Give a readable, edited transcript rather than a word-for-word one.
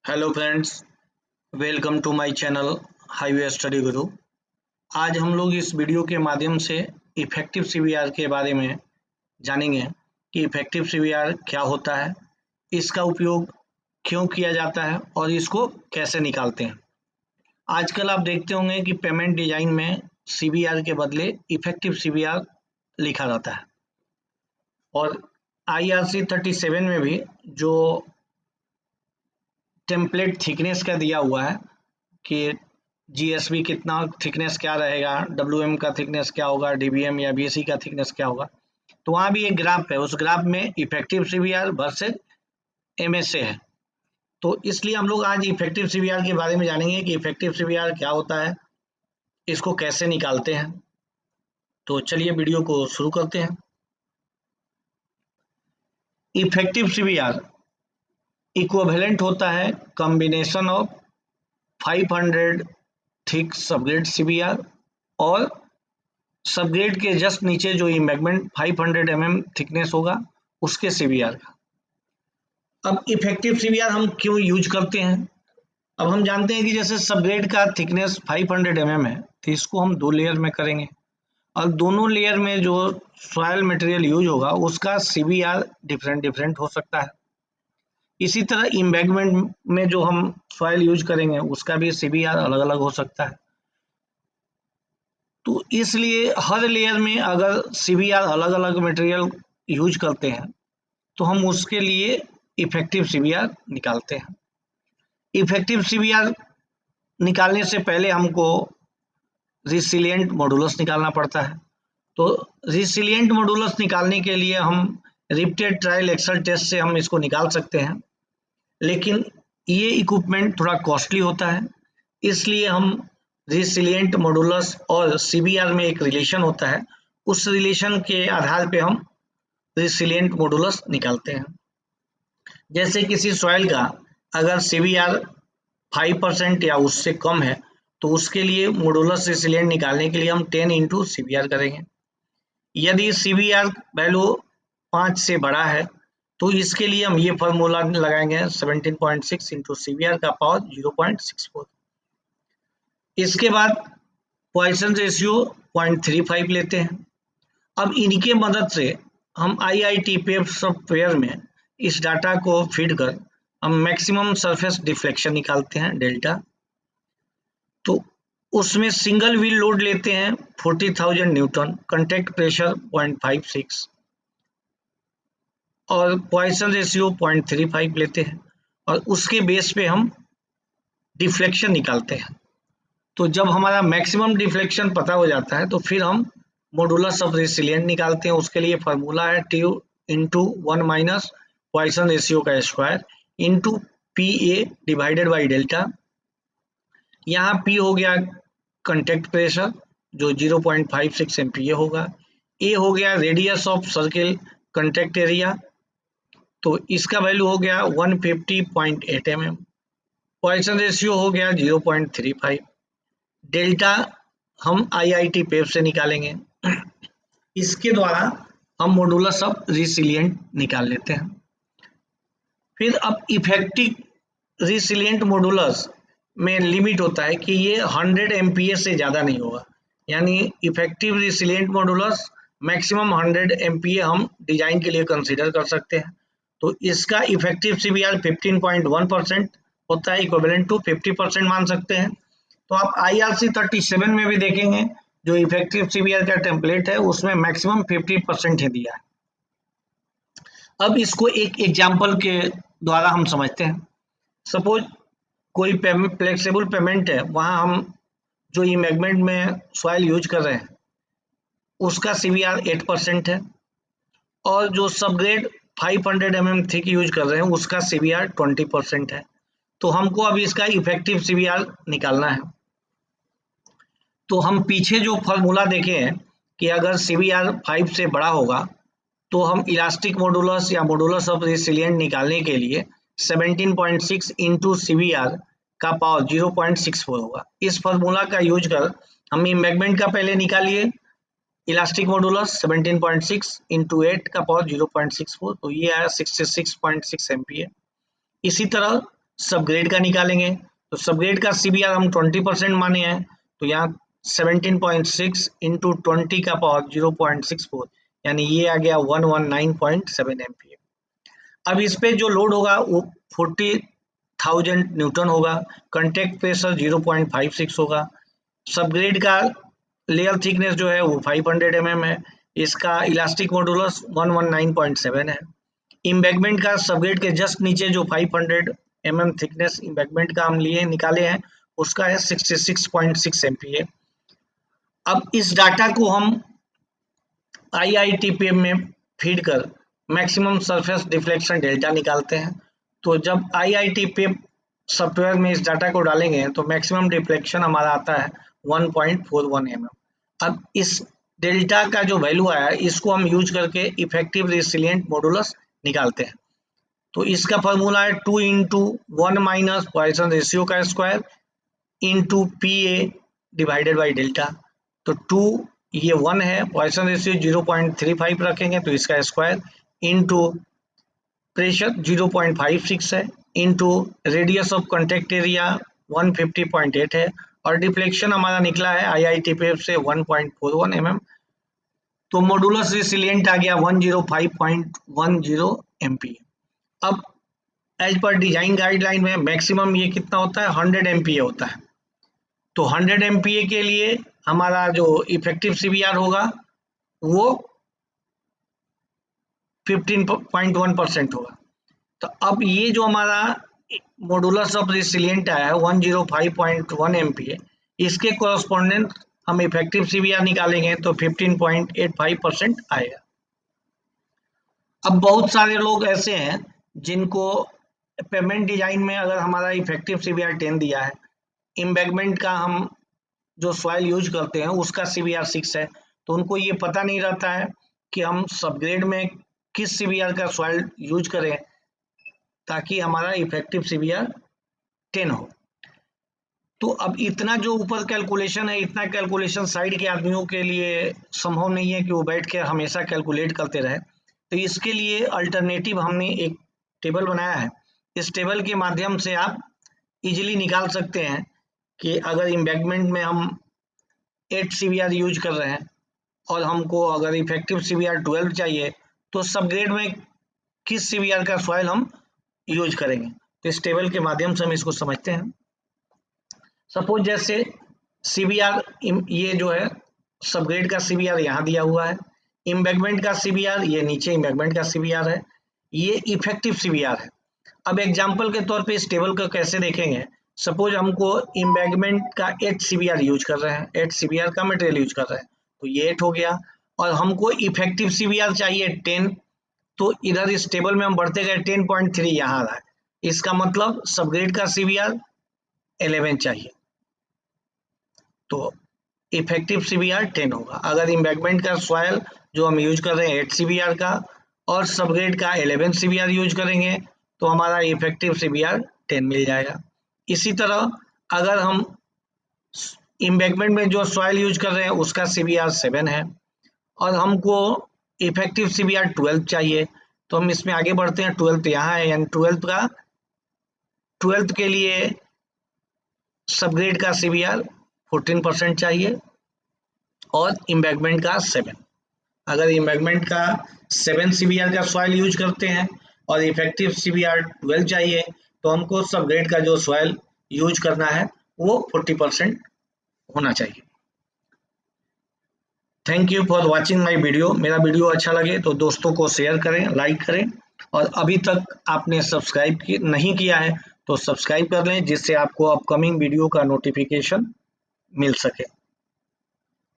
Hello friends, welcome to my channel highway study guru. आज हम लोग इस वीडियो के माध्यम से इफेक्टिव सीवीआर के बारे में जानेंगे कि इफेक्टिव सीवीआर क्या होता है, इसका उपयोग क्यों किया जाता है और इसको कैसे निकालते हैं। आजकल आप देखते होंगे कि पेमेंट डिजाइन में सीवीआर के बदले इफेक्टिव सीवीआर लिखा रहता है और IRC 37 में भी जो टेम्पलेट थिकनेस का दिया हुआ है कि जीएसबी कितना थिकनेस क्या रहेगा, डब्ल्यूएम का थिकनेस क्या होगा, डीबीएम या बीएससी का थिकनेस क्या होगा। तो वहाँ भी एक ग्राफ है, उस ग्राफ में इफेक्टिव सीवीआर वर्सेस एमएसए है। तो इसलिए हम लोग आज इफेक्टिव सीवीआर के बारे में जानेंगे कि इफेक्टिव सीवीआर क्या होता है, इसको कैसे निकालते हैं। तो चलिए वीडियो को शुरू करते हैं। इफेक्टिव सीवीआर इक्विवेलेंट होता है combination of 500 thick subgrade CVR और सबग्रेड के जस्ट नीचे जो इम्बैगमेंट 500 mm थिकनेस होगा उसके सीवीआर का। अब इफेक्टिव सीवीआर हम क्यों यूज करते हैं। अब हम जानते हैं कि जैसे सबग्रेड का थिकनेस 500 mm है तो इसको हम 2 लेयर में करेंगे और दोनों लेयर में जो सॉयल मटेरियल यूज होगा उसका सीवीआर डिफरेंट डिफरेंट हो सकता है। इसी तरह इम्बैगमेंट में जो हम सॉयल यूज करेंगे उसका भी सीवीआर अलग अलग हो सकता है। तो इसलिए हर लेयर में अगर सीवीआर अलग अलग मटेरियल यूज करते हैं तो हम उसके लिए इफेक्टिव सीवीआर निकालते हैं। इफेक्टिव सीवीआर निकालने से पहले हमको रिसिलिएंट मॉडुलस निकालना पड़ता है। तो रिसिलिएंट मॉडुलस निकालने के लिए हम रिपीटेड ट्रायल एक्सल टेस्ट से हम इसको निकाल सकते हैं, लेकिन ये इक्विपमेंट थोड़ा कॉस्टली होता है। इसलिए हम रिसिलिएंट मॉडुलस और सीवीआर में एक रिलेशन होता है, उस रिलेशन के आधार पे हम रिसिलिएंट मॉडुलस निकालते हैं। जैसे किसी सॉइल का अगर सीवीआर 5% या उससे कम है तो उसके लिए मॉडुलस रिसिलिएंट निकालने के लिए हम 10 इंटू सीवीआर करेंगे। यदि सीवीआर वैल्यू 5 से बड़ा है तो इसके लिए हम ये फॉर्मूला लगाएंगे 17.6 इंटू सीवीआर का पावर 0.64। इसके बाद पॉइसन रेशियो 0.35 लेते हैं। अब इनके मदद से हम IIT पेप सॉफ्टवेयर में इस डाटा को फीड कर हम मैक्सिमम सरफेस डिफ्लेक्शन निकालते हैं डेल्टा। तो उसमें सिंगल व्हील लोड लेते हैं 40,000 न्यूटन, कंटेक्ट प्रेशर 0.56 और पॉइसन रेशियो 0.35 लेते हैं और उसके बेस पे हम डिफ्लेक्शन निकालते हैं। तो जब हमारा मैक्सिमम डिफ्लेक्शन पता हो जाता है तो फिर हम मॉडुलस ऑफ रेसिलिएंट निकालते हैं। उसके लिए फॉर्मूला है T into 1 minus Poisson ratio का square into PA divided by delta. यहाँ P हो गया कंटेक्ट प्रेशर जो 0.56 MPa होगा, A हो गया radius of circle contact area तो इसका वैल्यू हो गया 150.8 mm, पॉइसन रेशियो हो गया 0.35, डेल्टा हम IIT पेप से निकालेंगे। इसके द्वारा हम मॉडुलस ऑफ रिसिलिएंट निकाल लेते हैं। फिर अब इफेक्टिव रिसिलिएंट मॉडुलस में लिमिट होता है कि ये 100 MPa से ज़्यादा नहीं होगा, यानी effective resilient modulus maximum 100 MPa हम डिजाइन के लिए कंसीडर कर सकते हैं। तो इसका इफेक्टिव सीवीआर 15.1% होता है, इक्विवेलेंट टू 50% मान सकते हैं। तो आप IRC 37 में भी देखेंगे जो इफेक्टिव सीवीआर का टेम्पलेट है उसमें मैक्सिमम 50% ही दिया है। अब इसको एक एग्जाम्पल के द्वारा हम समझते हैं। सपोज कोई फ्लेक्सिबल पेमेंट है, वहाँ हम जो इमेगमेंट में सॉइल यूज कर रहे हैं उसका सीवीआर 8% है और जो सबग्रेड 500 mm थिक यूज कर रहे हैं उसका सीवीआर 20% है। तो हमको अब इसका इफेक्टिव सीवीआर निकालना है। तो हम पीछे जो फॉर्मूला देखे हैं कि अगर सीवीआर 5 से बड़ा होगा तो हम इलास्टिक मॉडुलस या मॉडुलस ऑफ रेसिलिएंट निकालने के लिए 17.6 इंटू सीवीआर का पावर 0.64 होगा। इस फॉर्मूला का यूज कर हम इम्बैगमेंट का पहले निकालिए, इलास्टिक मॉडुलस 17.6 इंटू 8 का पावर 0.64 तो ये आया 66.6 MPa। इसी तरह सबग्रेड का निकालेंगे, तो सबग्रेड का सीबीआर हम 20% माने हैं, तो यहाँ 17.6 इंटू 20 का पावर 0.64, यानी ये आ गया 119.7 एमपीए। अब इस पे जो लोड होगा वो 40,000 न्यूटन होगा, कंटेक्ट प्रेशर 0.56 होगा, सबग्रेड का लेयर थिकनेस जो है वो 500 mm है, इसका इलास्टिक मॉडुलस 119.7 है। इम्बैगमेंट का सबग्रेड के जस्ट नीचे जो 500 mm थिकनेस इम्बैगमेंट का हम लिए निकाले हैं उसका है 66.6 MPa। अब इस डाटा को हम IITPM में फीड कर मैक्सिमम सरफेस डिफ्लेक्शन डेल्टा निकालते हैं। तो जब IITPM सॉफ्टवेयर में इस डाटा को डालेंगे तो मैक्सिमम डिफ्लेक्शन हमारा आता है 1.41 mm। अब इस डेल्टा का जो वैल्यू आया है इसको हम यूज करके इफेक्टिव रेसिलिएंट मॉडुलस निकालते हैं। तो इसका फॉर्मूला है 2 इंटू 1 माइनस पॉइसन रेशियो का square into PA divided by delta. तो 2 ये 1 है, पॉइसन रेशियो 0.35 रखेंगे तो इसका स्क्वायर इंटू प्रेशर 0.56 है into radius of contact area 150.8 है और डिफ्लेक्शन हमारा निकला है IITPM से 1.41 mm। तो मॉडुलस रेसिलिएंट आ गया 105.10 MPa। अब एज पर डिजाइन गाइडलाइन में मैक्सिमम ये कितना होता है 100 MPa होता है। तो 100 MPa के लिए हमारा जो इफेक्टिव सीबीआर होगा वो 15.1% होगा। तो अब ये जो हमारा मॉडुलस ऑफ रेसिलिएंट आया है 105.1 MPa, इसके कॉरस्पॉन्डेंट हम इफेक्टिव सीबीआर निकालेंगे तो 15.85% आएगा। अब बहुत सारे लोग ऐसे हैं जिनको पेमेंट डिजाइन में अगर हमारा इफेक्टिव सीबीआर 10 दिया है, इम्बैगमेंट का हम जो सॉइल यूज करते हैं उसका सीबीआर 6 है, तो उनको ये पता नहीं रहता है कि हम सबग्रेड में किस सीबीआर का सॉइल यूज करें ताकि हमारा इफेक्टिव सीबीआर 10 हो। तो अब इतना जो ऊपर कैलकुलेशन है, इतना कैलकुलेशन साइड के आदमियों के लिए संभव नहीं है कि वो बैठ के हमेशा कैलकुलेट करते रहे। तो इसके लिए अल्टरनेटिव हमने एक टेबल बनाया है। इस टेबल के माध्यम से आप इजीली निकाल सकते हैं कि अगर इम्बैगमेंट में हम 8 सीबीआर यूज कर रहे हैं और हमको अगर इफेक्टिव सीबीआर 12 चाहिए तो सबग्रेड में किस सीबीआर का सॉइल हम यूज करेंगे। तो इस टेबल के माध्यम से हम इसको समझते हैं। सपोज जैसे सीबीआर ये जो है सबग्रेड का सीबीआर यहाँ दिया हुआ है, इम्बैगमेंट का सीबीआर ये नीचे इम्बैगमेंट का सीबीआर है, ये इफेक्टिव सीबीआर है। अब एग्जाम्पल के तौर पे इस टेबल को कैसे देखेंगे, सपोज हमको इम्बैगमेंट का 8 सीबीआर यूज कर रहे हैं, 8 सीबीआर का मटेरियल यूज कर रहे हैं, तो ये 8 हो गया और हमको इफेक्टिव सीबीआर चाहिए 10, तो इधर इस टेबल में हम बढ़ते गए 10.3 यहाँ आ रहा है, इसका मतलब सबग्रेड का सीबीआर 11 चाहिए, तो इफेक्टिव सीबीआर 10 होगा। अगर इम्बैगमेंट का सॉइल जो हम यूज कर रहे हैं 8 सीबीआर का और सबग्रेड का 11 सीबीआर यूज करेंगे तो हमारा इफेक्टिव सीबीआर 10 मिल जाएगा। इसी तरह अगर हम इम्बैगमेंट में जो सॉइल यूज कर रहे हैं उसका सीबीआर 7 है और हमको इफेक्टिव सीबीआर 12 चाहिए, तो हम इसमें आगे बढ़ते हैं। 12 यहाँ है, यानी 12 के लिए सबग्रेड का सीबीआर 14% चाहिए और इम्बैगमेंट का 7। अगर इम्बैगमेंट का 7 सीबीआर का सॉइल यूज करते हैं और इफेक्टिव सीबीआर 12 चाहिए तो हमको सबग्रेड का जो सॉइल यूज करना है वो 40% होना चाहिए। Thank you for watching my video. मेरा वीडियो अच्छा लगे तो दोस्तों को शेयर करें, लाइक करें और अभी तक आपने सब्सक्राइब नहीं किया है तो सब्सक्राइब कर लें जिससे आपको अपकमिंग वीडियो का नोटिफिकेशन मिल सके।